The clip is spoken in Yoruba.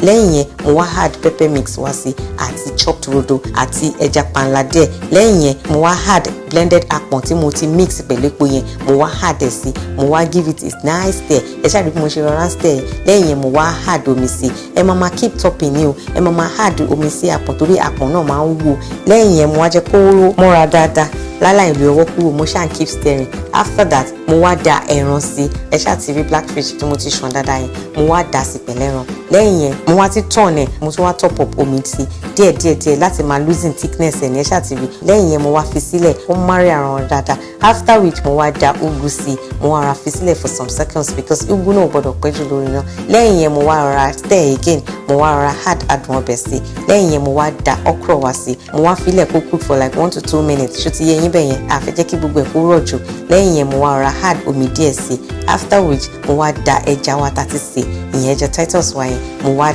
lẹ́yìn yẹn mo wá add pepper mix wá sí àti chopped rodo àti ẹja panla díẹ̀. Lẹ́yìn yẹn mo wá add blended apọ̀n tí mo ti mix pẹ̀lú epo yẹn mo wá add ẹ̀ sí, mo wá give it a nice stir. Ẹ ṣáà rí bí mo ṣe rọra stir. Lẹ́yìn yẹn mo wá add omi sí. Ẹ máa keep topping ni o, ẹ máa add omi sí àpọ̀n torí àpọ̀n náà máa ń wò. Lẹ́yìn yẹn mo wá jẹ́ kó mọ́ra dáadáa láláì lo ọwọ́ kúrò, mo ṣáà keep stirring. After that mo wá da ẹran sí. Ẹ ṣáà ti rí blackfish tí mo ti ṣan dáadáa yẹn mo wá dà sí pẹ̀lú ẹran. Lẹ́yìn yẹn mo wá ti turn ẹ̀, mo tún wá top up omi sí díẹ̀ láti máa loosen thickness ẹ̀ ní. Ẹ ṣáà ti rí. Lẹ́yìn yẹn mo wá fi sílẹ̀ ó marry ara wọn dáadáa. After which mo wá da ugu sí, mo wá ra fi sílẹ̀ for some seconds because ugu náà gbọ́dọ̀ pẹ́ jù lórí iná. Lẹ́yìn yẹn mo wá ra stir again, mo wá ra add adùn ọbẹ̀ sí. Lẹ́yìn yẹn mo wá da okra wá sí, mo wá filẹ̀ kó cook for like 1 to 2 minutes. Ṣó ti yé yín bẹ́ẹ̀ yẹn, a fẹ́ jẹ́ kí gbogbo ẹ̀ kó rọ̀ jù. Lẹ́yìn yẹn mo wá ra add omi díẹ̀ sí. After which mo wá da ẹja wa tá ti sè, ìyẹn ẹja Titus wa yẹn mo wá